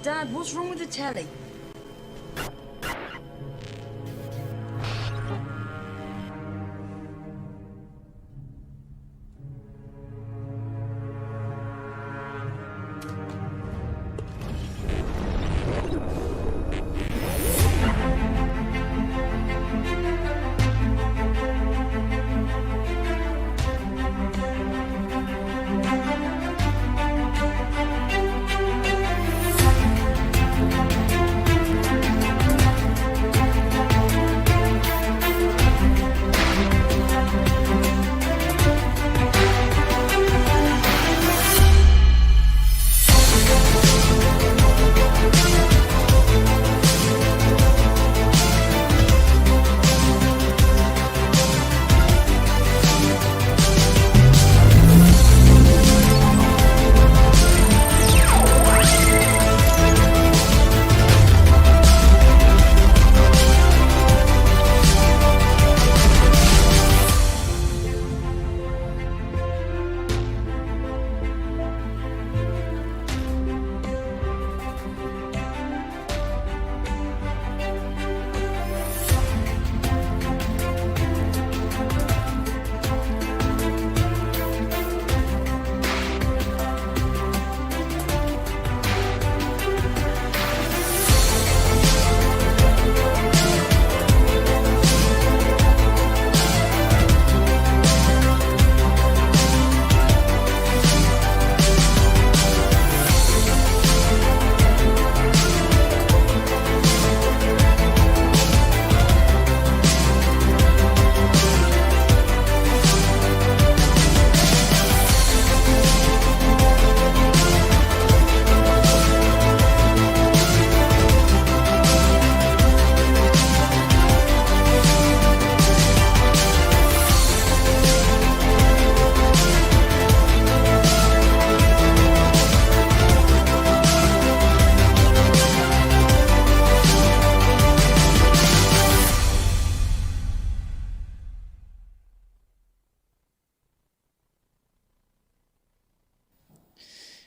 Dad, what's wrong with the telly?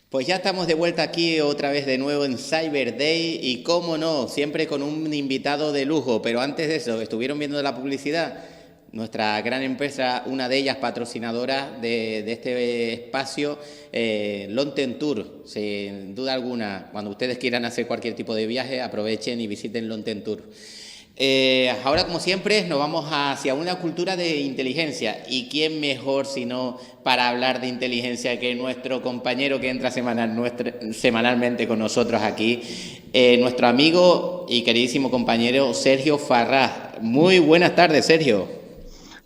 Pues ya estamos de vuelta aquí otra vez de nuevo en Cyber Day y cómo no, siempre con un invitado de lujo, pero antes de eso, estuvieron viendo la publicidad, nuestra gran empresa, una de ellas patrocinadora de este espacio, Longten Tour, sin duda alguna, cuando ustedes quieran hacer cualquier tipo de viaje, aprovechen y visiten Longten Tour. Ahora, como siempre, nos vamos hacia una cultura de inteligencia. ¿Y quién mejor sino para hablar de inteligencia que nuestro compañero que entra semanalmente con nosotros aquí, nuestro amigo y queridísimo compañero Sergio Farrás? Muy buenas tardes, Sergio.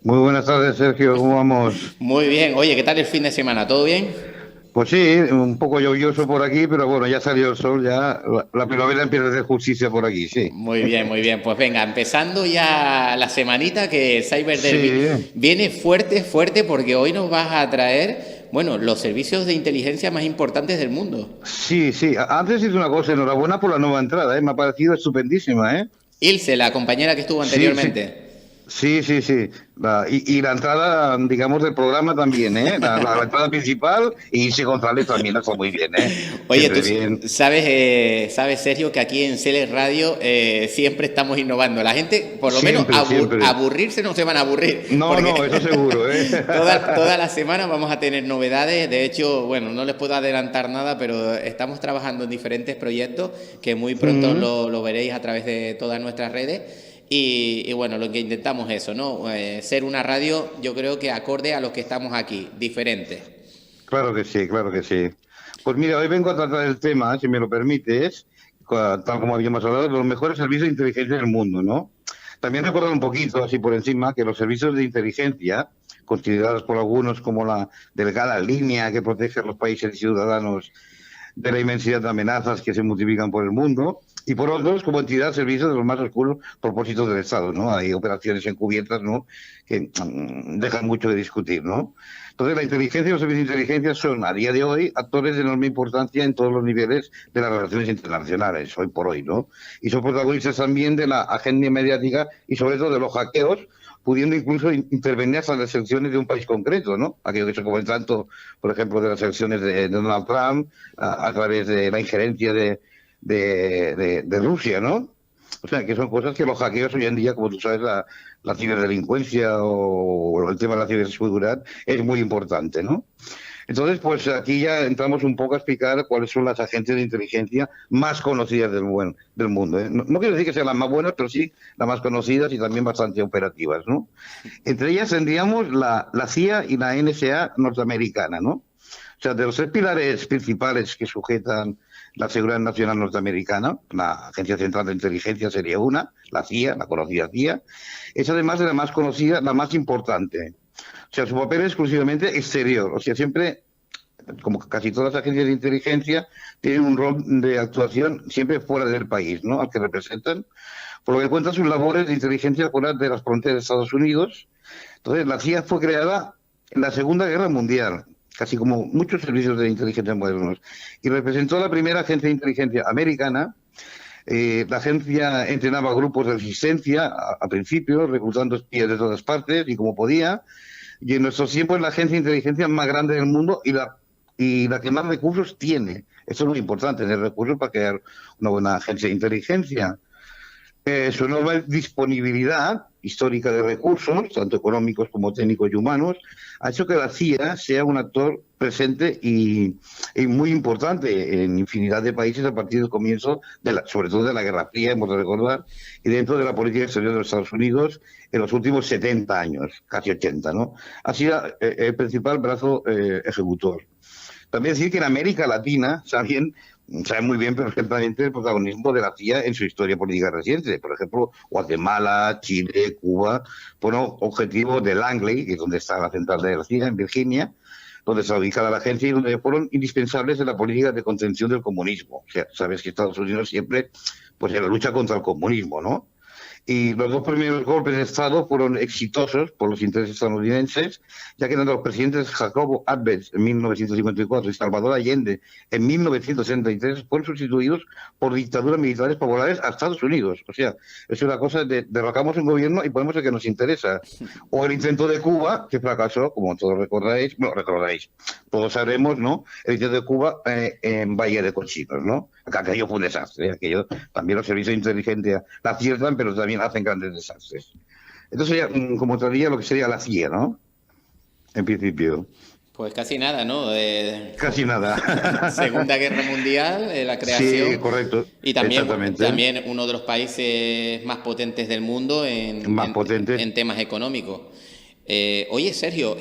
Muy buenas tardes, Sergio. ¿Cómo vamos? Muy bien. Oye, ¿qué tal el fin de semana? ¿Todo bien? Pues sí, un poco lluvioso por aquí, pero bueno, ya salió el sol, ya la primavera empieza a hacer justicia por aquí, sí. Muy bien, muy bien. Pues venga, empezando ya la semanita que Cyber Day viene fuerte, porque hoy nos vas a traer, bueno, los servicios de inteligencia más importantes del mundo. Sí, sí. Antes hice una cosa, enhorabuena por la nueva entrada, me ha parecido estupendísima, Ilse, la compañera que estuvo anteriormente. Sí. Y la entrada, digamos, del programa también, la entrada principal, y Ilse González también está muy bien, Oye, tú sabes, Sergio, que aquí en Celes Radio siempre estamos innovando. La gente, por lo menos, aburrirse no se van a aburrir. No, eso seguro, Toda la semana vamos a tener novedades. De hecho, bueno, no les puedo adelantar nada, pero estamos trabajando en diferentes proyectos que muy pronto lo veréis a través de todas nuestras redes. Y bueno, lo que intentamos es eso, ¿no? Ser una radio, yo creo que acorde a los que estamos aquí, diferente. Claro que sí. Pues mira, hoy vengo a tratar el tema, si me lo permites, tal como habíamos hablado, de los mejores servicios de inteligencia del mundo, ¿no? También recordar un poquito, así por encima, que los servicios de inteligencia, considerados por algunos como la delgada línea que protege a los países y ciudadanos de la inmensidad de amenazas que se multiplican por el mundo, y por otros como entidad de servicio de los más oscuros propósitos del Estado, ¿no? Hay operaciones encubiertas, ¿no?, que dejan mucho de discutir, ¿no? Entonces, la inteligencia y los servicios de inteligencia son, a día de hoy, actores de enorme importancia en todos los niveles de las relaciones internacionales, hoy por hoy, ¿no? Y son protagonistas también de la agenda mediática y, sobre todo, de los hackeos, pudiendo incluso intervenir hasta las elecciones de un país concreto, ¿no? Aquello que se comenta tanto, por ejemplo, de las elecciones de Donald Trump, a través de la injerencia de Rusia, ¿no? O sea, que son cosas que los hackeos hoy en día, como tú sabes, la ciberdelincuencia o el tema de la ciberseguridad es muy importante, ¿no? Entonces, pues aquí ya entramos un poco a explicar cuáles son las agencias de inteligencia más conocidas del mundo, ¿eh? No quiero decir que sean las más buenas, pero sí las más conocidas y también bastante operativas, ¿no? Entre ellas tendríamos la CIA y la NSA norteamericana, ¿no? O sea, de los 3 pilares principales que sujetan la seguridad nacional norteamericana, la Agencia Central de Inteligencia sería una, la CIA, la conocida CIA, es además de la más conocida, la más importante. O sea, su papel es exclusivamente exterior. O sea, siempre, como casi todas las agencias de inteligencia, tienen un rol de actuación siempre fuera del país, ¿no? Al que representan. Por lo que cuentan sus labores de inteligencia fuera de las fronteras de Estados Unidos. Entonces, la CIA fue creada en la Segunda Guerra Mundial, casi como muchos servicios de inteligencia modernos, y representó la primera agencia de inteligencia americana. La agencia entrenaba grupos de resistencia a principio, reclutando espías de todas partes y como podía. Y en nuestros tiempos es la agencia de inteligencia más grande del mundo y la que más recursos tiene. Eso es muy importante, tener recursos para crear una buena agencia de inteligencia. Su enorme disponibilidad histórica de recursos, tanto económicos como técnicos y humanos, ha hecho que la CIA sea un actor presente y muy importante en infinidad de países a partir del comienzo, sobre todo de la Guerra Fría, hemos de recordar, y dentro de la política exterior de los Estados Unidos en los últimos 70 años, casi 80, ¿no? Ha sido el principal brazo ejecutor. También decir que en América Latina sabe muy bien perfectamente el protagonismo de la CIA en su historia política reciente. Por ejemplo, Guatemala, Chile, Cuba, fueron objetivos de Langley, que es donde está la central de la CIA, en Virginia, donde está ubicada la agencia y donde fueron indispensables en la política de contención del comunismo. O sea, sabes que Estados Unidos siempre, pues en la lucha contra el comunismo, ¿no? Y los 2 primeros golpes de Estado fueron exitosos por los intereses estadounidenses, ya que tanto los presidentes Jacobo Arbenz en 1954 y Salvador Allende en 1963 fueron sustituidos por dictaduras militares favorables a Estados Unidos. O sea, es una cosa de derrocamos un gobierno y ponemos el que nos interesa. O el intento de Cuba, que fracasó, como todos recordáis, todos sabemos, ¿no? El intento de Cuba en Valle de Cochinos, ¿no? Aquello fue un desastre, aquello también los servicios de inteligencia la aciertan, pero también hacen grandes desastres. Entonces, ya, como traería lo que sería la CIA, ¿no? En principio. Pues casi nada, ¿no? Casi nada. Segunda Guerra Mundial, la creación. Sí, correcto. Y también uno de los países más potentes del mundo en temas económicos. Oye, Sergio,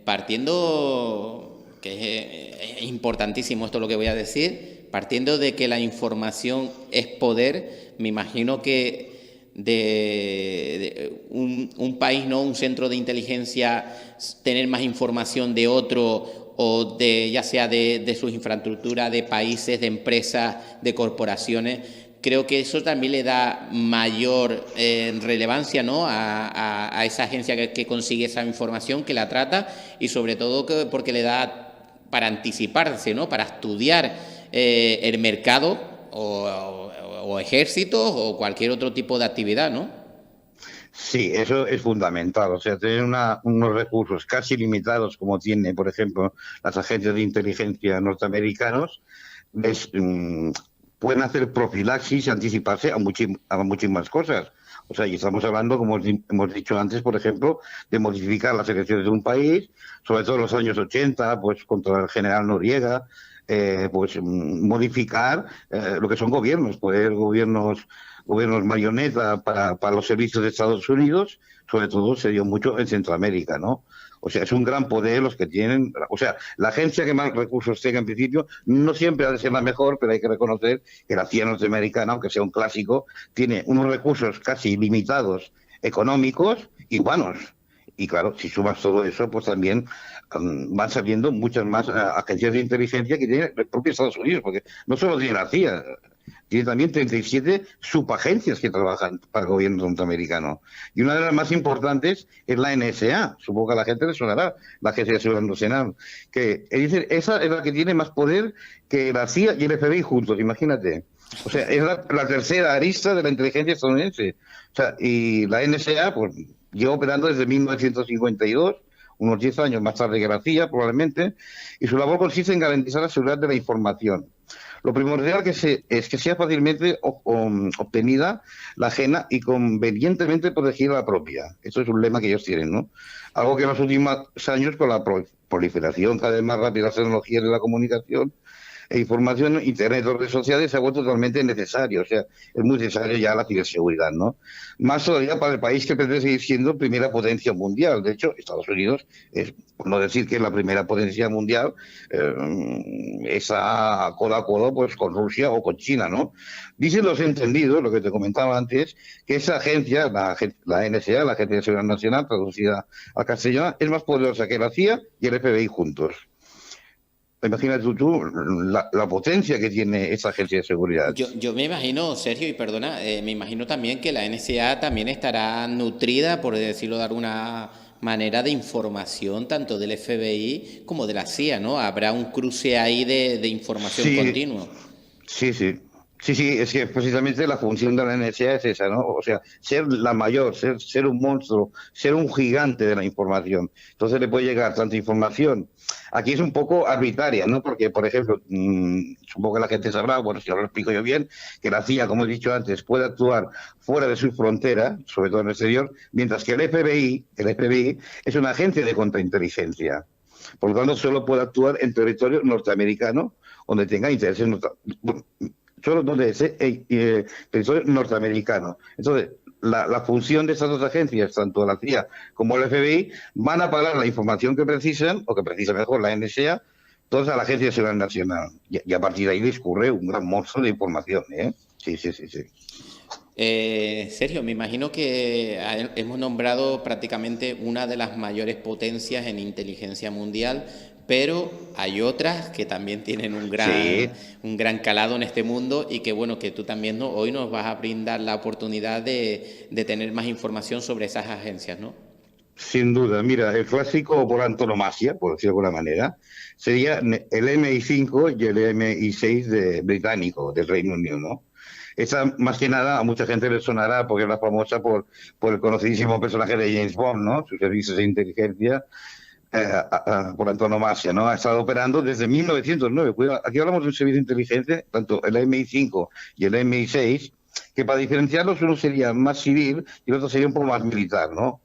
partiendo, que es importantísimo esto lo que voy a decir, partiendo de que la información es poder, me imagino que de un país, ¿no? Un centro de inteligencia, tener más información de otro o de ya sea de sus infraestructuras, de países, de empresas, de corporaciones, creo que eso también le da mayor relevancia, ¿no? a esa agencia que consigue esa información, que la trata y sobre todo porque le da para anticiparse, ¿no? Para estudiar el mercado o ejércitos o cualquier otro tipo de actividad, ¿no? Sí, eso es fundamental. O sea, tener unos recursos casi limitados como tienen, por ejemplo, las agencias de inteligencia norteamericanos, pueden hacer profilaxis y anticiparse a muchísimas cosas. O sea, y estamos hablando, como hemos dicho antes, por ejemplo, de modificar las elecciones de un país, sobre todo en los años 80, pues contra el general Noriega, pues modificar lo que son gobiernos, poder gobiernos marioneta para los servicios de Estados Unidos, sobre todo se dio mucho en Centroamérica, ¿no? O sea, es un gran poder los que tienen. O sea, la agencia que más recursos tenga en principio no siempre ha de ser la mejor, pero hay que reconocer que la CIA norteamericana, aunque sea un clásico, tiene unos recursos casi ilimitados económicos y humanos. Y claro, si sumas todo eso, pues también van saliendo muchas más agencias de inteligencia que tiene el propio Estados Unidos, porque no solo tiene la CIA, tiene también 37 subagencias que trabajan para el gobierno norteamericano. Y una de las más importantes es la NSA, supongo que a la gente le sonará, la Agencia de Seguridad Nacional, que es decir, esa es la que tiene más poder que la CIA y el FBI juntos, imagínate. O sea, es la tercera arista de la inteligencia estadounidense. O sea, y la NSA, pues lleva operando desde 1952, unos 10 años más tarde que la CIA, probablemente, y su labor consiste en garantizar la seguridad de la información. Lo primordial es que sea fácilmente obtenida la ajena y convenientemente protegida la propia. Eso es un lema que ellos tienen, ¿no? Algo que en los últimos años, con la proliferación cada vez más rápida de las tecnologías de la comunicación e información, Internet o redes sociales se ha vuelto totalmente necesario. O sea, es muy necesario ya la ciberseguridad, ¿no? Más todavía para el país que pretende seguir siendo primera potencia mundial. De hecho, Estados Unidos es, por no decir que es la primera potencia mundial, esa codo a codo pues con Rusia o con China, ¿no? Dicen los entendidos, lo que te comentaba antes, que esa agencia, la NSA, la Agencia de Seguridad Nacional, traducida al castellano, es más poderosa que la CIA y el FBI juntos. Imagínate tú la potencia que tiene esa agencia de seguridad. Yo me imagino, Sergio, y perdona, me imagino también que la NSA también estará nutrida, por decirlo de alguna manera, de información tanto del FBI como de la CIA, ¿no? Habrá un cruce ahí de información Sí, continua. sí, sí. Sí, sí, es que precisamente la función de la NSA es esa, ¿no? O sea, ser la mayor, ser un monstruo, ser un gigante de la información. Entonces le puede llegar tanta información. Aquí es un poco arbitraria, ¿no? Porque, por ejemplo, supongo que la gente sabrá, bueno, si ahora lo explico yo bien, que la CIA, como he dicho antes, puede actuar fuera de su frontera, sobre todo en el exterior, mientras que el FBI es una agencia de contrainteligencia. Por lo tanto, solo puede actuar en territorio norteamericano, donde tenga intereses solo donde es territorio norteamericano. Entonces, la función de estas dos agencias, tanto la CIA como el FBI, van a pagar la información que precisan, o que precisa mejor la NSA, todas a la Agencia de Seguridad Nacional. Y a partir de ahí discurre un gran monstruo de información, ¿eh? Sí, sí, sí, sí. Sergio, me imagino que hemos nombrado prácticamente una de las mayores potencias en inteligencia mundial, pero hay otras que también tienen Sí, un gran calado en este mundo y que bueno, que tú también ¿no? hoy nos vas a brindar la oportunidad de tener más información sobre esas agencias, ¿no? sin duda. Mira, el clásico por antonomasia, por decirlo de alguna manera, sería el MI5 y el MI6 británico, del Reino Unido, ¿no? Esta, más que nada, a mucha gente le sonará porque es la famosa por el conocidísimo personaje de James Bond, ¿no? Sus servicios de inteligencia por antonomasia, ¿no? Ha estado operando desde 1909. Cuidado, aquí hablamos de un servicio inteligente, tanto el MI5 y el MI6, que para diferenciarlos uno sería más civil y el otro sería un poco más militar, ¿no?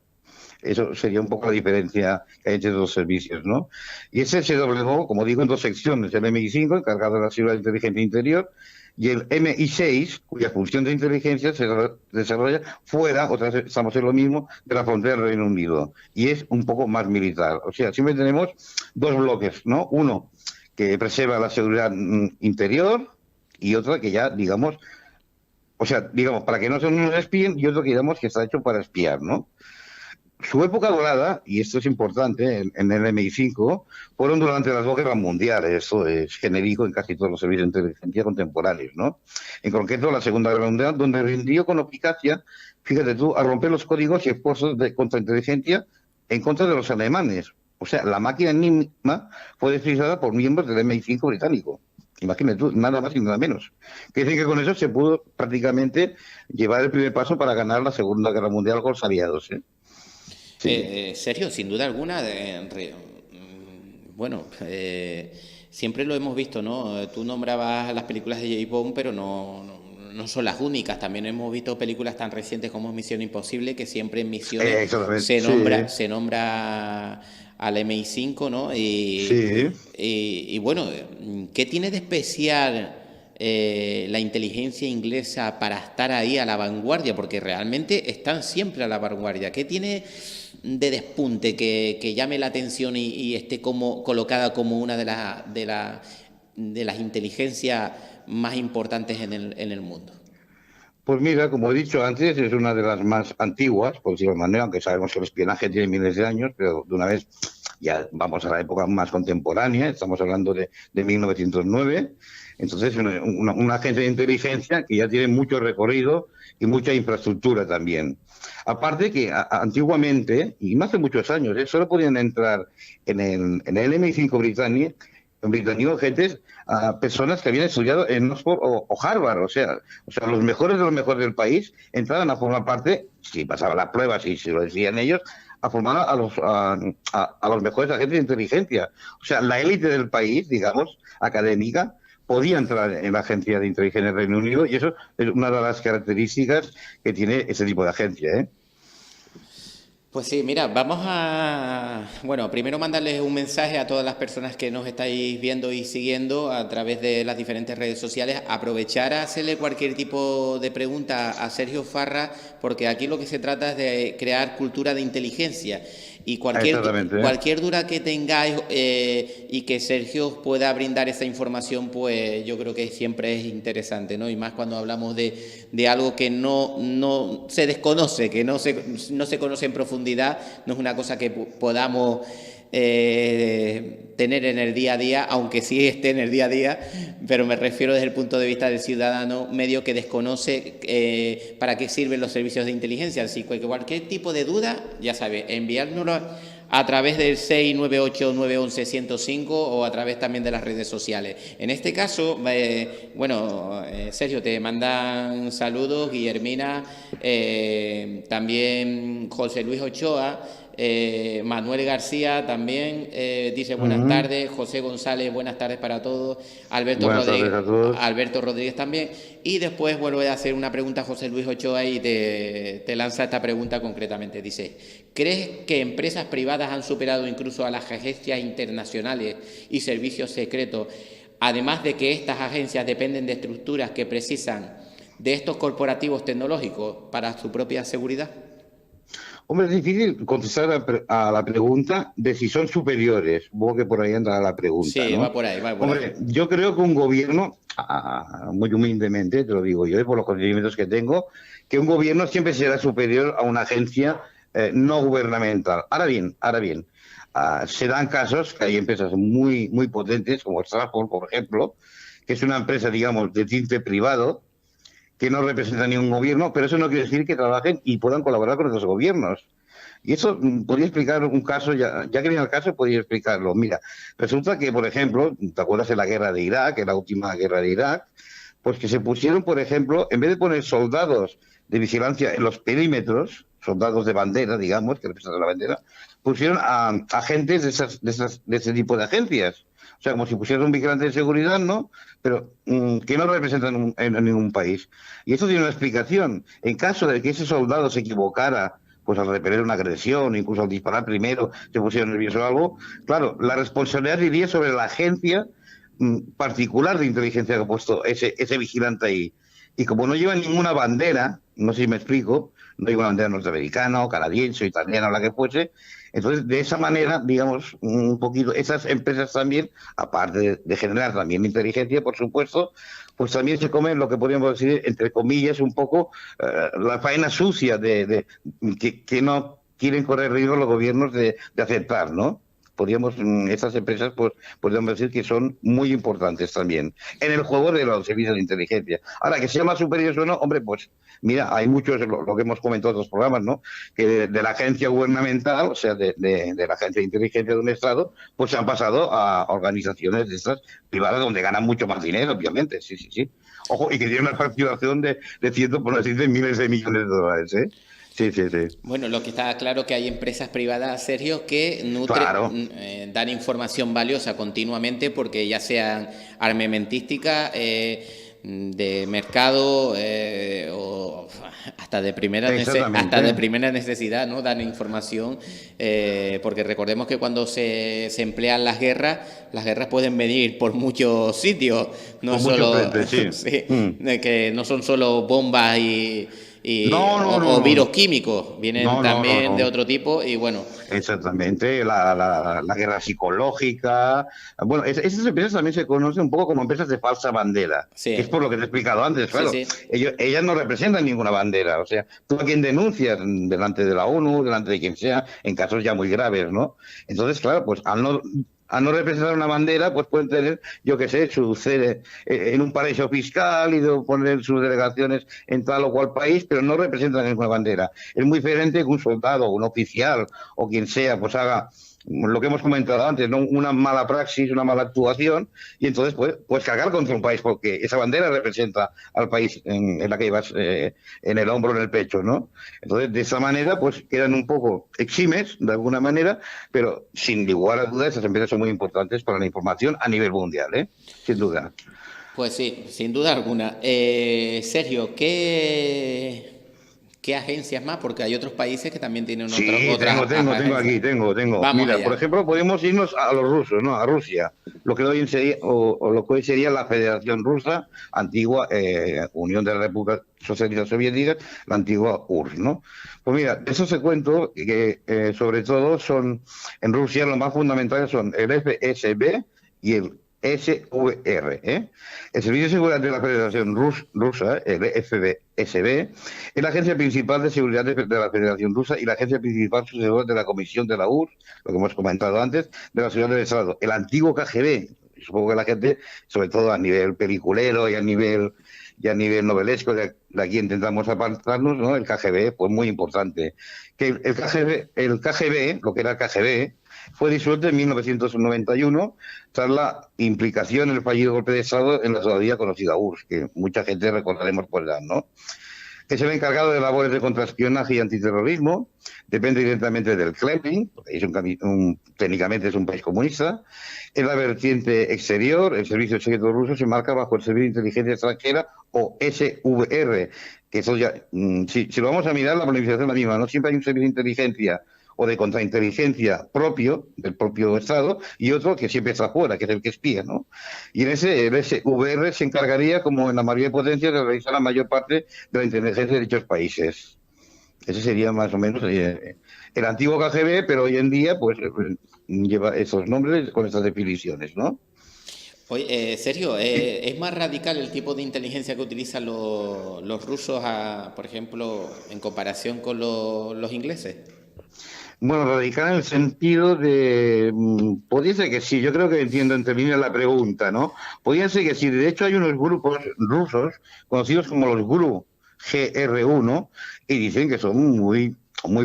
Eso sería un poco la diferencia que hay entre los dos servicios, ¿no? Y ese se doblegó, como digo, en dos secciones. El MI5, encargado de la seguridad inteligente interior, y el MI6, cuya función de inteligencia se desarrolla fuera, otra vez estamos en lo mismo, de la frontera del Reino Unido. Y es un poco más militar. O sea, siempre tenemos dos bloques, ¿no? Uno que preserva la seguridad interior y otra que ya, digamos, o sea, digamos, para que no se nos espíen y otro que digamos que está hecho para espiar, ¿no? Su época dorada, y esto es importante, en el MI5, fueron durante las dos guerras mundiales. Eso es genérico en casi todos los servicios de inteligencia contemporáneos, ¿no? En concreto, la Segunda Guerra Mundial, donde rindió con eficacia, fíjate tú, a romper los códigos y esfuerzos de contrainteligencia en contra de los alemanes. O sea, la máquina enigma fue desfilada por miembros del MI5 británico. Imagínate tú, nada más y nada menos. Que decir que con eso se pudo prácticamente llevar el primer paso para ganar la Segunda Guerra Mundial con los aliados, ¿eh? Sí. Sergio, sin duda alguna, bueno, siempre lo hemos visto, ¿no? Tú nombrabas las películas de James Bond, pero no son las únicas. También hemos visto películas tan recientes como Misión Imposible, que siempre en Misiones Exactamente, sí, se nombra al MI5, ¿no? sí. Y bueno, ¿qué tiene de especial la inteligencia inglesa para estar ahí a la vanguardia? Porque realmente están siempre a la vanguardia. ¿Qué tiene de despunte que llame la atención y esté como colocada como una de las inteligencias más importantes en el mundo? Pues mira, como he dicho antes, es una de las más antiguas, por decirlo de manera, aunque sabemos que el espionaje tiene miles de años, pero de una vez ya vamos a la época más contemporánea, estamos hablando de 1909. Entonces, una agencia de inteligencia que ya tiene mucho recorrido y mucha infraestructura también. Aparte que antiguamente, y no hace muchos años, solo podían entrar en el MI5 británico británico, gente, a personas que habían estudiado en Oxford o Harvard, o sea, los mejores de los mejores del país entraban a formar parte, si pasaban las pruebas y si lo decían ellos, a formar a los mejores agentes de inteligencia. O sea, la élite del país, digamos, académica, podía entrar en la agencia de inteligencia del Reino Unido y eso es una de las características que tiene ese tipo de agencia, ¿eh? Pues sí, mira, vamos a, bueno, primero mandarles un mensaje a todas las personas que nos estáis viendo y siguiendo a través de las diferentes redes sociales, aprovechar a hacerle cualquier tipo de pregunta a Sergio Farra, porque aquí lo que se trata es de crear cultura de inteligencia. Y Exactamente, ¿eh? cualquier duda que tengáis y que Sergio os pueda brindar esa información, pues yo creo que siempre es interesante, ¿no? Y más cuando hablamos de algo que no se desconoce, que no se conoce en profundidad, no es una cosa que podamos tener en el día a día, aunque sí esté en el día a día, pero me refiero desde el punto de vista del ciudadano medio que desconoce para qué sirven los servicios de inteligencia. Así que cualquier tipo de duda, ya sabe, enviárnoslo a través del 698-911-105 o a través también de las redes sociales. En este caso, Sergio, te mandan saludos, Guillermina, también José Luis Ochoa, Manuel García también dice buenas tardes, José González, buenas tardes para todos, Alberto Rodríguez también, y después vuelve a hacer una pregunta a José Luis Ochoa y te lanza esta pregunta concretamente. Dice, ¿crees que empresas privadas han superado incluso a las agencias internacionales y servicios secretos, además de que estas agencias dependen de estructuras que precisan de estos corporativos tecnológicos para su propia seguridad? Hombre, es difícil contestar a la pregunta de si son superiores. Supongo que por ahí entra la pregunta, Sí, ¿no? va por ahí. Hombre, yo creo que un gobierno, muy humildemente, te lo digo yo, y por los conocimientos que tengo, que un gobierno siempre será superior a una agencia no gubernamental. Ahora bien, se dan casos que hay empresas muy, muy potentes, como Stratford, por ejemplo, que es una empresa, digamos, de tinte privado, que no representan ni un gobierno, pero eso no quiere decir que trabajen y puedan colaborar con otros gobiernos. Y eso podría explicar un caso, ya que viene el caso, podría explicarlo. Mira, resulta que, por ejemplo, ¿te acuerdas de la guerra de Irak, en la última guerra de Irak? Pues que se pusieron, por ejemplo, en vez de poner soldados de vigilancia en los perímetros, soldados de bandera, digamos, que representan la bandera, pusieron a agentes de ese tipo de agencias. O sea, como si pusieran un vigilante de seguridad, ¿no? Pero que no representan en ningún país. Y eso tiene una explicación. En caso de que ese soldado se equivocara, pues al repeler una agresión, incluso al disparar primero, se pusiera nervioso o algo, claro, la responsabilidad iría sobre la agencia particular de inteligencia que ha puesto ese vigilante ahí. Y como no lleva ninguna bandera, no sé si me explico, no lleva bandera norteamericana o canadiense o italiana o la que fuese, entonces de esa manera, digamos, un poquito, esas empresas también, aparte de generar también inteligencia, por supuesto, pues también se comen lo que podríamos decir, entre comillas, un poco la faena sucia que no quieren correr riesgo los gobiernos de aceptar, ¿no? Estas empresas, pues, podríamos decir que son muy importantes también en el juego de los servicios de inteligencia. Ahora, que sea más superiores o no, hombre, pues, mira, hay muchos, lo que hemos comentado en otros programas, ¿no? Que de la agencia gubernamental, o sea, de la agencia de inteligencia de un Estado, pues se han pasado a organizaciones de estas privadas donde ganan mucho más dinero, obviamente, sí, sí, sí. Ojo, y que tienen una facturación de cientos, por no decir, de miles de millones de dólares, ¿eh? Sí, sí, sí. Bueno, lo que está claro que hay empresas privadas, Sergio, que Claro. dan información valiosa continuamente porque ya sean armamentística, de mercado o hasta de primera necesidad, ¿no? Dan información porque recordemos que cuando se emplean las guerras pueden venir por muchos sitios, no solo Frentes, sí. sí, que no son solo bombas o No. virus químicos, vienen también de otro tipo y bueno. Exactamente, la guerra psicológica. Bueno, esas empresas también se conocen un poco como empresas de falsa bandera, Sí. que es por lo que te he explicado antes, claro. Sí. Ellas no representan ninguna bandera, o sea, tú a quien denuncias delante de la ONU, delante de quien sea, en casos ya muy graves, ¿no? Entonces, claro, pues al no representar una bandera, pues pueden tener, yo qué sé, su sede en un paraíso fiscal y poner sus delegaciones en tal o cual país, pero no representan ninguna bandera. Es muy diferente que un soldado, un oficial o quien sea, pues haga lo que hemos comentado antes, ¿no? Una mala praxis, una mala actuación, y entonces pues cargar contra un país, porque esa bandera representa al país en la que llevas en el hombro, en el pecho, ¿no? Entonces, de esa manera, pues quedan un poco eximes, de alguna manera, pero sin lugar a dudas, esas empresas son muy importantes para la información a nivel mundial, ¿eh? Sin duda. Pues sí, sin duda alguna. Sergio, ¿qué agencias más? Porque hay otros países que también tienen Sí, otras tengo agencias. aquí, tengo. Vamos Mira, por allá. ejemplo, podemos irnos a los rusos, ¿no? A Rusia, lo que hoy sería, o lo que hoy sería la Federación Rusa, antigua Unión de las Repúblicas Socialistas Soviéticas, la antigua URSS, ¿no? Pues mira, de eso se cuento que sobre todo son, en Rusia lo más fundamentales son el FSB y el SVR, ¿eh? El Servicio de Seguridad de la Federación Rusa, el FSB, es la agencia principal de seguridad de la Federación Rusa y la agencia principal sucesora de la Comisión de la URSS, lo que hemos comentado antes, de la Seguridad del Estado. El antiguo KGB, supongo que la gente, sobre todo a nivel peliculero y a nivel novelesco, de aquí intentamos apartarnos, ¿no? El KGB, pues muy importante. Que el KGB, lo que era el KGB, fue disuelto en 1991 tras la implicación en el fallido golpe de Estado en la todavía conocida URSS, que mucha gente recordaremos por edad, ¿no? Que es el encargado de labores de contraespionaje y antiterrorismo, depende directamente del Kremlin, porque técnicamente es un país comunista. En la vertiente exterior, el Servicio Secreto Ruso se marca bajo el Servicio de Inteligencia Extranjera, o SVR, que eso ya, si lo vamos a mirar, la pronunciación es la misma, ¿no? Siempre hay un servicio de inteligencia o de contrainteligencia propio, del propio Estado, y otro que siempre está fuera, que es el que espía, ¿no? Y en el SVR se encargaría, como en la mayoría de potencias, de realizar la mayor parte de la inteligencia de dichos países. Ese sería más o menos el antiguo KGB, pero hoy en día pues lleva esos nombres con estas definiciones, ¿no? Oye, Sergio, ¿es más radical el tipo de inteligencia que utilizan los rusos, por ejemplo, en comparación con los ingleses? Bueno, radical en el sentido de, podría ser que sí, yo creo que entiendo entre líneas la pregunta, ¿no? Podría ser que sí, de hecho hay unos grupos rusos conocidos como los GRU, GRU, y dicen que son muy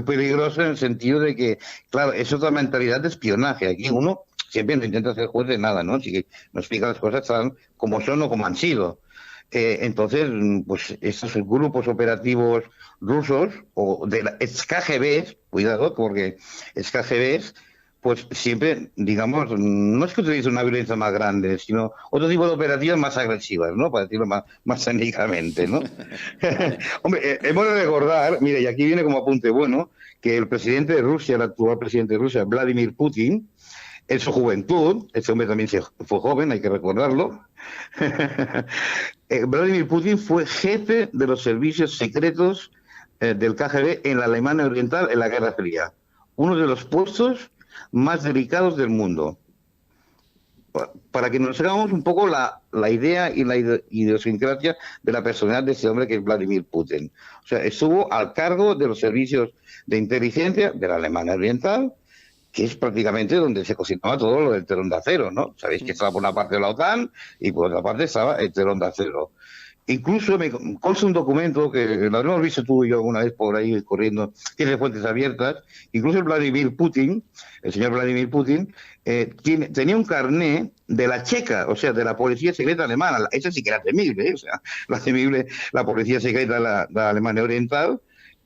peligrosos en el sentido de que, claro, es otra mentalidad de espionaje. Aquí uno siempre no intenta ser juez de nada, ¿no? Así que nos explica las cosas tan como son o como han sido. Entonces, pues estos grupos operativos rusos o de la ex-KGB, cuidado, porque ex-KGB, pues siempre, digamos, no es que utilicen una violencia más grande, sino otro tipo de operativas más agresivas, ¿no? Para decirlo más técnicamente, ¿no? Vale. Hombre, hemos de recordar, mire, y aquí viene como apunte bueno, que el presidente de Rusia, el actual presidente de Rusia, Vladimir Putin, en su juventud, este hombre también fue joven, hay que recordarlo, Vladimir Putin fue jefe de los servicios secretos del KGB en la Alemania Oriental en la Guerra Fría. Uno de los puestos más delicados del mundo. Para que nos hagamos un poco la idea y la idiosincrasia de la personalidad de ese hombre que es Vladimir Putin. O sea, estuvo al cargo de los servicios de inteligencia de la Alemania Oriental, que es prácticamente donde se cocinaba todo lo del telón de acero, ¿no? Sabéis que estaba por una parte de la OTAN y por otra parte estaba el telón de acero. Incluso me consta un documento que lo hemos visto tú y yo alguna vez por ahí corriendo, tiene fuentes abiertas. Incluso el señor Vladimir Putin, tenía un carné de la checa, o sea, de la policía secreta alemana. Esa sí que era temible, ¿eh? O sea, la policía secreta de la Alemania Oriental.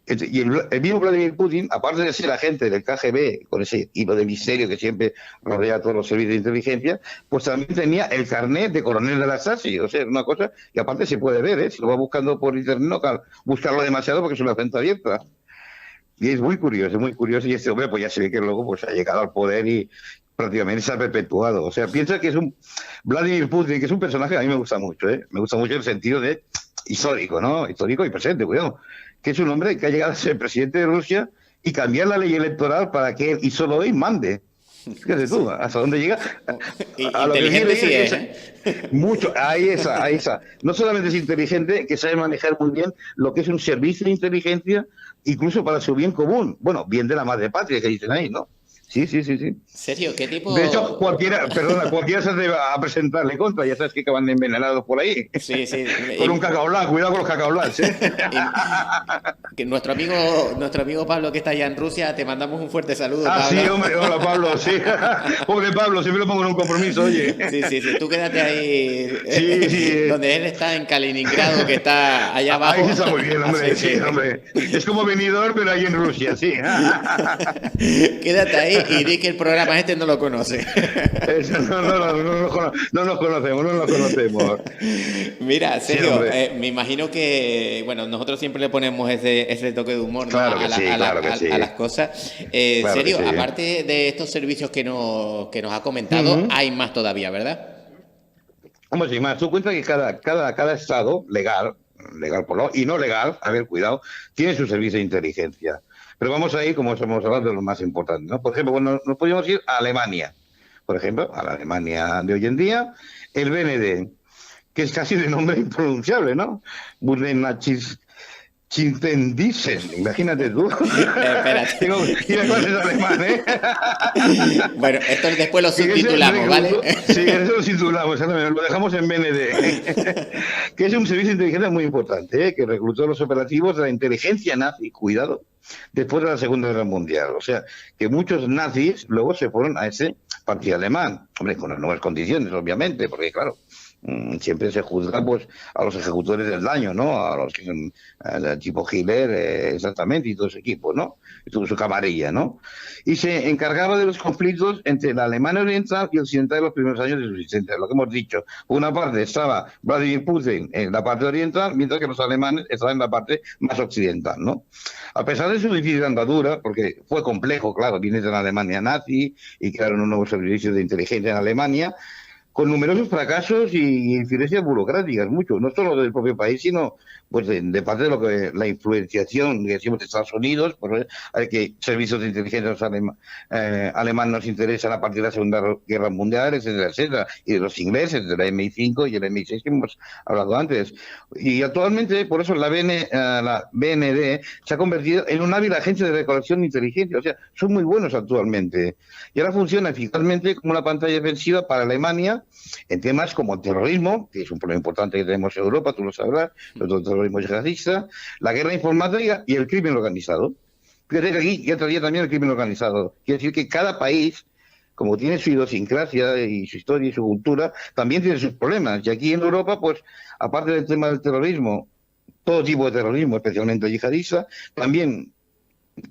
Y el mismo Vladimir Putin, aparte de ser agente del KGB, con ese hilo de misterio que siempre rodea a todos los servicios de inteligencia, pues también tenía el carnet de coronel de la Stasi. O sea, es una cosa que aparte se puede ver, ¿eh? Si lo va buscando por internet, no buscarlo demasiado porque es una cuenta abierta. Y es muy curioso. Y este hombre, pues ya se ve que luego pues, ha llegado al poder y prácticamente se ha perpetuado. O sea, piensa que es Vladimir Putin, que es un personaje que a mí me gusta mucho, ¿eh? Me gusta mucho el sentido de histórico, ¿no? Histórico y presente, cuidado. Que es un hombre que ha llegado a ser presidente de Rusia y cambiar la ley electoral para que él y solo él mande. Fíjate tú, hasta dónde llega. A lo que Inteligente sí viene es, ¿eh? mucho, ahí esa. No solamente es inteligente, que sabe manejar muy bien lo que es un servicio de inteligencia, incluso para su bien común. Bueno, bien de la madre patria, que dicen ahí, ¿no? Sí, sí, sí, sí. Sergio, ¿qué tipo? De hecho, cualquiera se atreve a presentarle contra, ya sabes que acaban envenenados por ahí. Sí, sí. Con un cacao black, cuidado con los cacao blacks, ¿eh? Que nuestro amigo Pablo que está allá en Rusia, te mandamos un fuerte saludo, Ah, sí, Pablo. hombre, hola Pablo, sí. Pobre Pablo, siempre lo pongo en un compromiso, oye. Sí, sí, sí, tú quédate ahí, Sí, sí. donde él está en Kaliningrado, que está allá Ahí abajo. sí está muy bien, hombre, Sí, sí, sí. hombre. Es como venidor, pero ahí en Rusia, sí. Quédate ahí y di que el programa este no lo conoce. No nos conocemos, no nos conocemos. Mira, Sí, Sergio, hombre. me imagino que, bueno, nosotros siempre le ponemos ese toque de humor, ¿no? Claro que sí, claro que sí. A las cosas. Claro que Sergio, sí. aparte de estos servicios que nos ha comentado, Ujú. hay más todavía, ¿verdad? Hombre, sin más, tú cuenta que cada estado legal por lo y no legal, a ver, cuidado, tiene su servicio de inteligencia. Pero vamos a ir, como estamos hablando, de lo más importante, ¿no? Por ejemplo, bueno, nos podríamos ir a Alemania. Por ejemplo, a la Alemania de hoy en día, el BND, que es casi de nombre impronunciable, ¿no? Bundesnachis Chintendissen, imagínate tú. Espérate. Tengo que ir a clases de alemán, ¿eh? Bueno, esto después lo Que ese subtitulamos, ¿vale? sí, eso lo titulamos, exactamente, lo dejamos en BND. Que es un servicio de inteligencia muy importante, ¿eh? Que reclutó los operativos de la inteligencia nazi, cuidado, después de la Segunda Guerra Mundial. O sea, que muchos nazis luego se fueron a ese partido alemán, hombre, con las nuevas condiciones, obviamente, porque claro, siempre se juzga pues a los ejecutores del daño, ¿no? A los que son tipo Hitler, exactamente, y todo ese equipo, ¿no? Y toda su camarilla, ¿no? Y se encargaba de los conflictos entre la Alemania Oriental y Occidental en los primeros años de su existencia, lo que hemos dicho. Por una parte estaba Vladimir Putin en la parte oriental, mientras que los alemanes estaban en la parte más occidental, ¿no? A pesar de su difícil andadura, porque fue complejo, claro, viene de la Alemania nazi y crearon un nuevo servicio de inteligencia en Alemania, con numerosos fracasos y incidencias burocráticas, muchos, no solo del propio país, sino pues de parte de lo que la influenciación que decimos de Estados Unidos, pues hay que servicios de inteligencia alemanes nos interesan a partir de la Segunda Guerra Mundial, etcétera, etcétera, y de los ingleses, de la MI5 y el MI6 que hemos hablado antes. Y actualmente, por eso la BND se ha convertido en una hábil agencia de recolección de inteligencia, o sea, son muy buenos actualmente. Y ahora funciona eficazmente como una pantalla defensiva para Alemania en temas como el terrorismo, que es un problema importante que tenemos en Europa, tú lo sabrás, el terrorismo yihadista, la guerra informática y el crimen organizado. Fíjate que aquí ya traía también el crimen organizado. Quiere decir que cada país, como tiene su idiosincrasia y su historia y su cultura, también tiene sus problemas. Y aquí en Europa, pues, aparte del tema del terrorismo, todo tipo de terrorismo, especialmente yihadista, también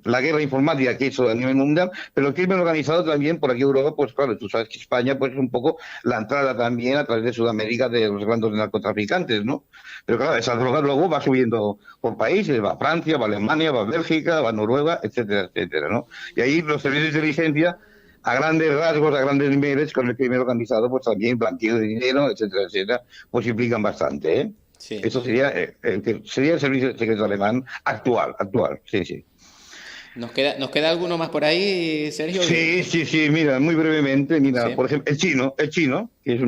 la guerra informática que hizo a nivel mundial, pero el crimen organizado también por aquí en Europa, pues claro, tú sabes que España pues es un poco la entrada también a través de Sudamérica de los grandes narcotraficantes, ¿no? Pero claro, esa droga luego va subiendo por países, va a Francia, va a Alemania, va a Bélgica, va a Noruega, etcétera, etcétera, ¿no? Y ahí los servicios de inteligencia a grandes rasgos, a grandes niveles, con el crimen organizado, pues también blanqueo de dinero, etcétera, etcétera, pues implican bastante, ¿eh? Sí. Eso sería sería el servicio secreto alemán actual, sí, sí. ¿Nos queda alguno más por ahí, Sergio? Sí, sí, sí, mira, muy brevemente, mira, Sí. por ejemplo, el chino, que es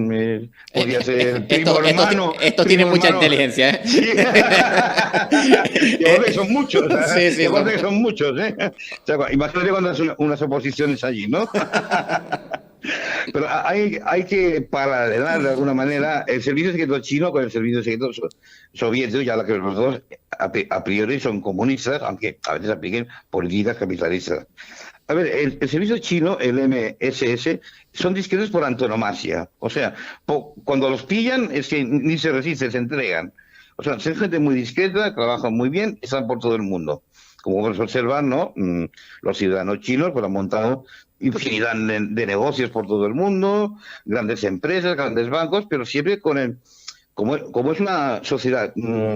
podría ser primo hermano. Esto tiene primo mucha hermano. inteligencia, ¿eh? Sí. Y aparte que son muchos, Sí, sí, y aparte que son muchos, ¿eh? O sea, imagínate cuando hacen unas oposiciones allí, ¿no? Pero hay que paralelar de alguna manera el servicio secreto chino con el servicio secreto soviético, ya que los dos a priori son comunistas, aunque a veces apliquen políticas capitalistas. A ver, el servicio chino, el MSS, son discretos por antonomasia. O sea, cuando los pillan es que ni se resisten, se entregan. O sea, son gente muy discreta, trabajan muy bien, están por todo el mundo. Como podemos observar, ¿no? Los ciudadanos chinos pues, han montado infinidad de negocios por todo el mundo, grandes empresas, grandes bancos, pero siempre como es una sociedad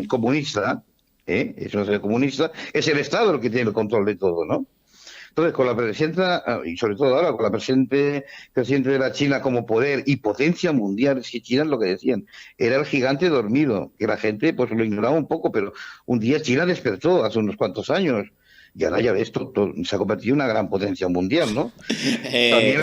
comunista, es una sociedad comunista, es el Estado el que tiene el control de todo, ¿no? Entonces, con la presencia, y sobre todo ahora, con la presidente de la China como poder y potencia mundial, es que China es lo que decían, era el gigante dormido, que la gente pues lo ignoraba un poco, pero un día China despertó hace unos cuantos años. Y ahora ya ves, se ha convertido en una gran potencia mundial, ¿no? También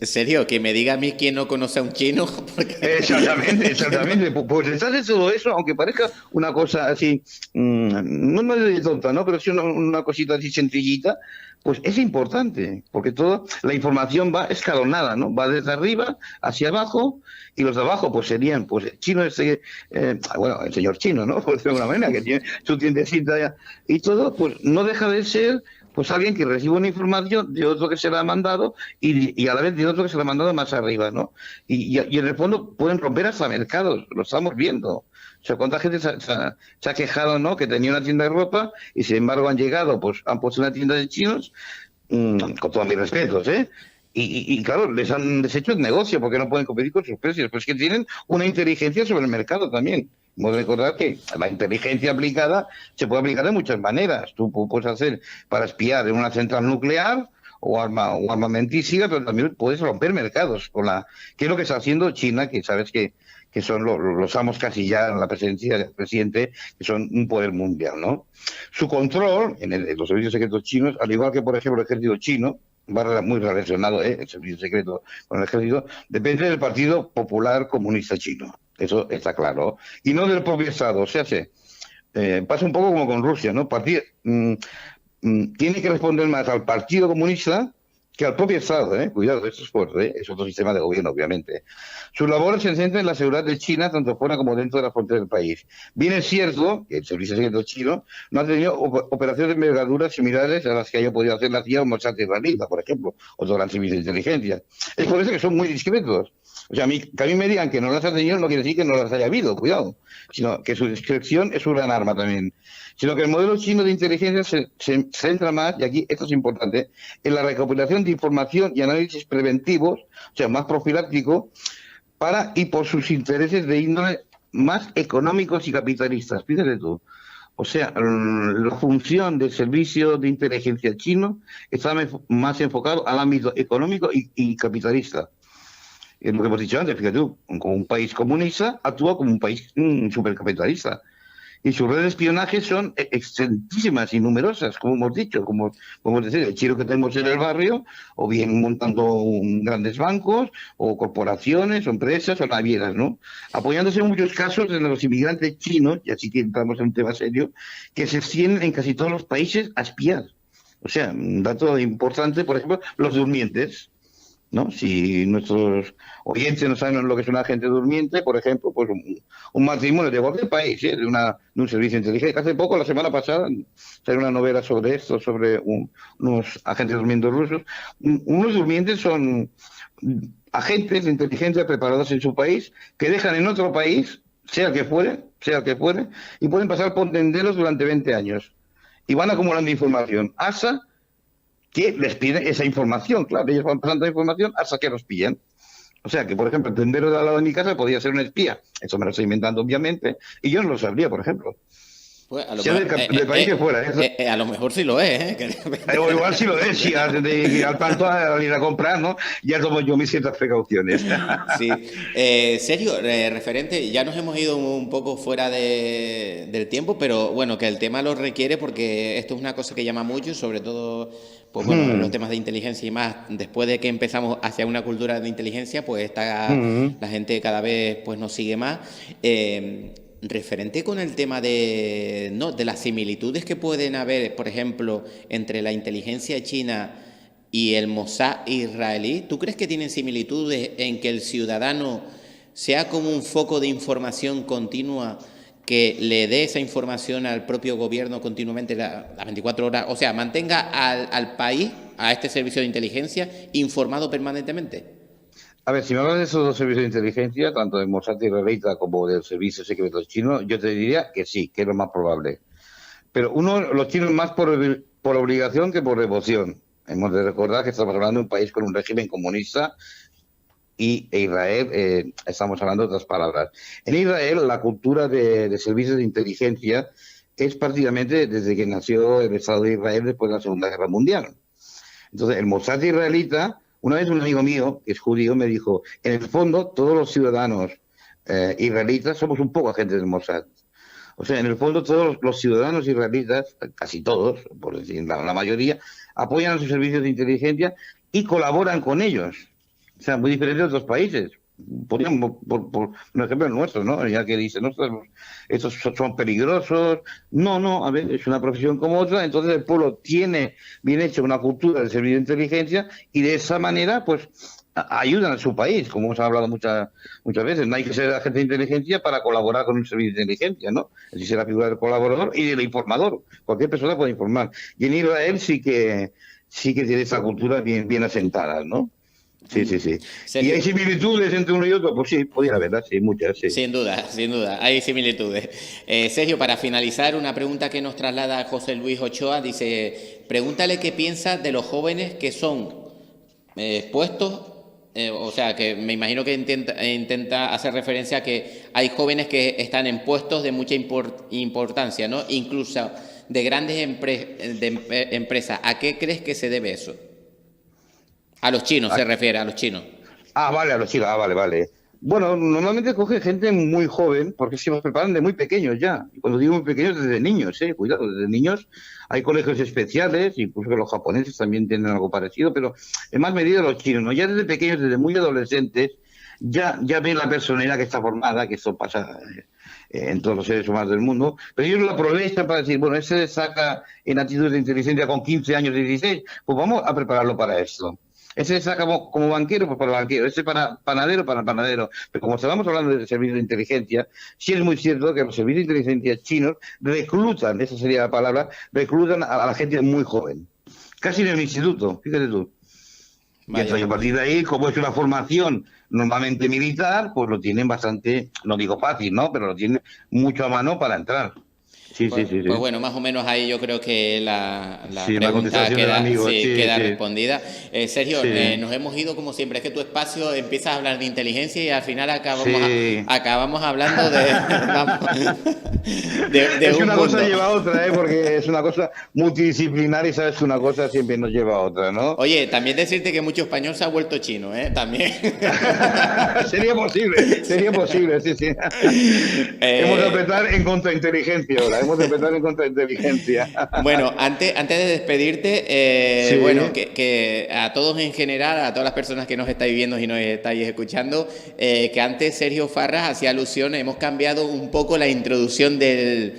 Sergio, que me diga a mí quién no conoce a un chino. Porque... Exactamente. Pues detrás de todo eso, aunque parezca una cosa así, no es de tonta, ¿no? Pero sí una cosita así sencillita, pues es importante, porque toda la información va escalonada, ¿no? Va desde arriba hacia abajo, y los de abajo pues serían, pues el chino bueno, el señor chino, ¿no? Por decirlo de alguna manera, que tiene su tiendecita y todo, pues no deja de ser pues alguien que recibe una información de otro que se la ha mandado y a la vez de otro que se la ha mandado más arriba, ¿no? Y en el fondo pueden romper hasta mercados, lo estamos viendo. O sea, cuánta gente se ha quejado, ¿no? Que tenía una tienda de ropa y sin embargo han llegado, pues han puesto una tienda de chinos, con todos mis respetos, ¿eh? Y claro, les han deshecho el negocio porque no pueden competir con sus precios. Pues que tienen una inteligencia sobre el mercado también. Hemos de recordar que la inteligencia aplicada se puede aplicar de muchas maneras. Tú puedes hacer para espiar en una central nuclear o armamentística, pero también puedes romper mercados que es lo que está haciendo China, que sabes que son los amos casi ya en la presidencia del presidente, que son un poder mundial, ¿no? Su control en los servicios secretos chinos, al igual que, por ejemplo, el ejército chino, va muy relacionado, el servicio secreto con el ejército, depende del Partido Popular Comunista Chino. Eso está claro. Y no del propio Estado. O sea, pasa un poco como con Rusia, ¿no? Tiene que responder más al Partido Comunista que al propio Estado, ¿eh? Cuidado, esto es fuerte, ¿eh? Es otro sistema de gobierno, obviamente. Sus labores se centran en la seguridad de China, tanto fuera como dentro de la frontera del país. Bien es cierto que el servicio secreto chino no ha tenido operaciones de envergadura similares a las que haya podido hacer la CIA o Mossad israelita, por ejemplo, otro gran servicio de inteligencia. Es por eso que son muy discretos. O sea, que a mí me digan que no las ha tenido no quiere decir que no las haya habido, cuidado, sino que su discreción es su gran arma también. Sino que el modelo chino de inteligencia se centra más, y aquí esto es importante, en la recopilación de información y análisis preventivos, o sea, más profiláctico, y por sus intereses de índole más económicos y capitalistas. Fíjate tú. O sea, la función del servicio de inteligencia chino está más enfocado al ámbito económico y capitalista. Es lo que hemos dicho antes, fíjate tú, como un país comunista actúa como un país supercapitalista. Y sus redes de espionaje son extensísimas y numerosas, como hemos dicho, como podemos decir, el chino que tenemos en el barrio, o bien montando grandes bancos, o corporaciones, o empresas, o navieras, ¿no? Apoyándose en muchos casos de los inmigrantes chinos, y así que entramos en un tema serio, que se extienden en casi todos los países a espiar. O sea, un dato importante, por ejemplo, los durmientes, ¿no? Si nuestros oyentes no saben lo que es un agente durmiente, por ejemplo, pues un matrimonio de cualquier país, ¿eh? de un servicio de inteligencia. Hace poco, la semana pasada, salió una novela sobre esto, sobre unos agentes durmientes rusos. Unos durmientes son agentes de inteligencia preparados en su país que dejan en otro país, sea el que fuere, y pueden pasar por tenderos durante 20 años. Y van acumulando información hasta que les piden esa información, claro, ellos van pasando información hasta que los pillan. O sea, que, por ejemplo, el tendero de al lado de mi casa podía ser un espía. Eso me lo estoy inventando, obviamente, y yo no lo sabría, por ejemplo. Pues a lo Sea del país que fuera. A lo mejor sí lo es, ¿eh? O igual sí lo es, si al tanto al ir a comprar, ¿no? Ya tomo yo mis ciertas precauciones. Sí. Sergio, referente, ya nos hemos ido un poco fuera del tiempo, pero bueno, que el tema lo requiere porque esto es una cosa que llama mucho, sobre todo pues bueno, los temas de inteligencia y más, después de que empezamos hacia una cultura de inteligencia, pues la gente cada vez pues nos sigue más. Referente con el tema de las similitudes que pueden haber, por ejemplo, entre la inteligencia china y el Mossad israelí, ¿tú crees que tienen similitudes en que el ciudadano sea como un foco de información continua que le dé esa información al propio gobierno continuamente las 24 horas, o sea, mantenga al país, a este servicio de inteligencia, informado permanentemente? A ver, si me hablas de esos dos servicios de inteligencia, tanto del Mossad israelita como del servicio secreto chino, yo te diría que sí, que es lo más probable. Pero los chinos más por obligación que por devoción. Hemos de recordar que estamos hablando de un país con un régimen comunista e Israel, estamos hablando de otras palabras. En Israel, la cultura de servicios de inteligencia es prácticamente desde que nació el Estado de Israel después de la Segunda Guerra Mundial. Entonces, el Mossad israelita, una vez un amigo mío, que es judío, me dijo, en el fondo, todos los ciudadanos israelitas somos un poco agentes del Mossad. O sea, en el fondo, todos los ciudadanos israelitas, casi todos, por decir la mayoría, apoyan a sus servicios de inteligencia y colaboran con ellos. O sea, muy diferente de otros países. Podríamos, por un ejemplo nuestro, ¿no? Ya que dicen, no, estos son peligrosos. No, no, a ver, es una profesión como otra, entonces el pueblo tiene bien hecha una cultura de servicio de inteligencia y de esa manera, pues, ayudan a su país, como hemos hablado muchas veces. No hay que ser agente de inteligencia para colaborar con un servicio de inteligencia, ¿no? Existe la figura del colaborador y del informador. Cualquier persona puede informar. Y en Israel sí que tiene esa cultura bien asentada, ¿no? Sí, sí, sí. ¿Y Sergio, hay similitudes entre uno y otro? Pues sí, podría haberlas, sí, muchas, sí. sin duda, hay similitudes. Sergio, para finalizar, una pregunta que nos traslada José Luis Ochoa, dice, pregúntale qué piensa de los jóvenes que son puestos, o sea, que me imagino que intenta hacer referencia a que hay jóvenes que están en puestos de mucha importancia, ¿no? Incluso de grandes empresas. ¿A qué crees que se debe eso? A los chinos se refiere, a los chinos. Vale, a los chicos, vale, vale. Bueno, normalmente coge gente muy joven, porque se los preparan de muy pequeños ya. Y cuando digo muy pequeños, desde niños, cuidado, desde niños. Hay colegios especiales, incluso que los japoneses también tienen algo parecido, pero en más medida los chinos, ¿no? Ya desde pequeños, desde muy adolescentes, ya ven la personalidad que está formada, que esto pasa en todos los seres humanos del mundo, pero ellos lo aprovechan para decir, bueno, ese saca en actitudes de inteligencia con 15 años, 16, pues vamos a prepararlo para esto. Ese saca como banquero, pues para banquero. Ese para panadero, para panadero. Pero como estábamos hablando de servicios de inteligencia, sí es muy cierto que los servicios de inteligencia chinos reclutan, esa sería la palabra, reclutan a la gente muy joven. Casi en el instituto, fíjate tú. Y Vaya. a partir de ahí, como es una formación normalmente militar, pues lo tienen bastante, no digo fácil, ¿no? Pero lo tienen mucho a mano para entrar. Sí, Pues, sí, sí, pues sí. bueno, más o menos ahí yo creo que la Sí, la pregunta contestación del queda, amigo, sí, sí, queda sí. respondida. Sergio, Sí, nos hemos ido como siempre. Es que tu espacio empiezas a hablar de inteligencia y al final sí. acabamos hablando de, vamos, de Es que un una cosa mundo. lleva a otra, ¿eh? Porque es una cosa multidisciplinar y sabes que una cosa siempre nos lleva a otra, ¿no? Oye, también decirte que mucho español se ha vuelto chino, ¿eh? También. Sería posible, sí, sí. Hemos de Eh, apretar en contrainteligencia ahora, hemos de apretar en contrainteligencia. Bueno, antes de despedirte, bueno, Sí, que a todos en general, a todas las personas que nos estáis viendo y nos estáis escuchando, que antes Sergio Farras hacía alusión, hemos cambiado un poco la introducción del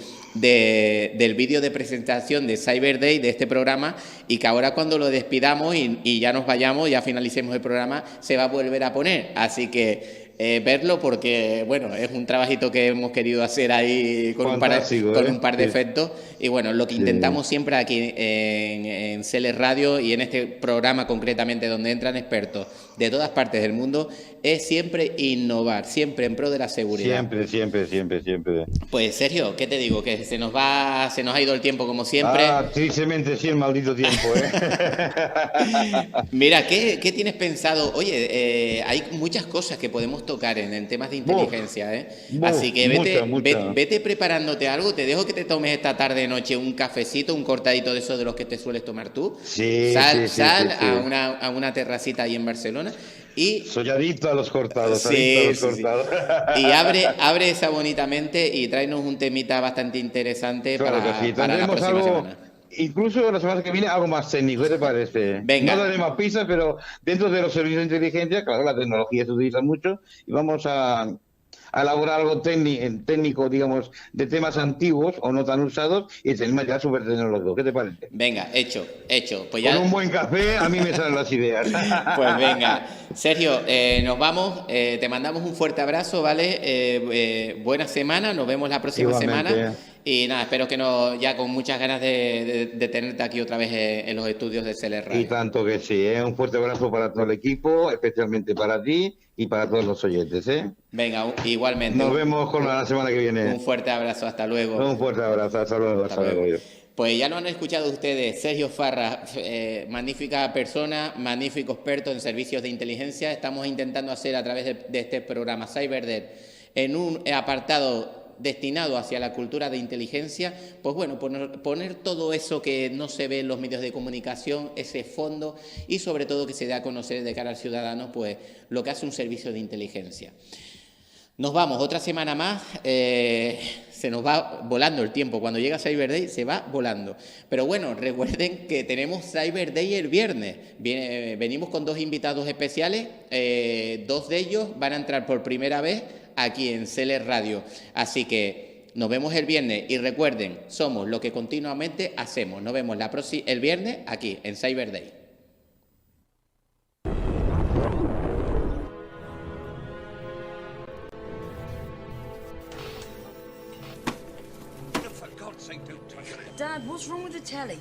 vídeo de presentación de Cyber Day, de este programa, y que ahora cuando lo despidamos y ya nos vayamos, ya finalicemos el programa, se va a volver a poner. Así que verlo porque, bueno, es un trabajito que hemos querido hacer ahí fantástico, con ¿eh? un par de Sí, efectos. Y bueno, lo que sí. intentamos siempre aquí en Celes Radio y en este programa concretamente donde entran expertos de todas partes del mundo es siempre innovar, siempre en pro de la seguridad. Siempre, siempre, siempre, siempre. Pues Sergio, ¿qué te digo? Que se nos ha ido el tiempo como siempre. Tristemente sí, el maldito tiempo, ¿eh? Mira, ¿qué tienes pensado? Oye, hay muchas cosas que podemos tocar en temas de Buf, inteligencia, ¿eh? Así buf, que mucha, mucha. vete preparándote algo. Te dejo que te tomes esta tarde noche un cafecito, un cortadito de esos de los que te sueles tomar tú. Sí, sí, sí, sí, Sal sí. a una terracita ahí en Barcelona y Soy adicto a los cortados, adicto a sí, los sí, sí. cortados. Y abre esa bonita mente y tráenos un temita bastante interesante Claro que sí. para la Tendremos próxima algo, semana. incluso la semana que viene, algo más técnico, ¿qué te parece? No Venga, daré más pistas, pero dentro de los servicios de inteligencia, claro, la tecnología se utiliza mucho y vamos a elaborar algo técnico, digamos, de temas antiguos o no tan usados y temas ya súper tecnológicos. ¿Qué te parece? venga, hecho, hecho. Pues Con ya, un buen café a mí me salen las ideas. pues venga. Sergio, nos vamos. Te mandamos un fuerte abrazo, ¿vale? Buena semana. Nos vemos la próxima semana. Igualmente. Y nada, espero que ya con muchas ganas de tenerte aquí otra vez en los estudios de CL Y Radio. tanto que sí, ¿eh? Un fuerte abrazo para todo el equipo, especialmente para ti y para todos los oyentes, ¿eh? Venga, igualmente. Nos vemos con la semana que Un viene. fuerte abrazo. Hasta luego. Un fuerte abrazo, hasta luego, Hasta hasta luego. luego. Pues ya lo han escuchado ustedes, Sergio Farra, magnífica persona, magnífico experto en servicios de inteligencia. Estamos intentando hacer a través de este programa CyberDev en un apartado destinado hacia la cultura de inteligencia, pues bueno, poner todo eso que no se ve en los medios de comunicación, ese fondo, y sobre todo que se dé a conocer de cara al ciudadano, pues lo que hace un servicio de inteligencia. Nos vamos otra semana más. Se nos va volando el tiempo. Cuando llega Cyber Day se va volando. Pero bueno, recuerden que tenemos Cyber Day el viernes. Venimos con 2 invitados especiales. 2 de ellos van a entrar por primera vez aquí en Seller Radio. Así que nos vemos el viernes. Y recuerden, somos lo que continuamente hacemos. Nos vemos el viernes aquí en Cyber Day. Dad, what's wrong with the telly?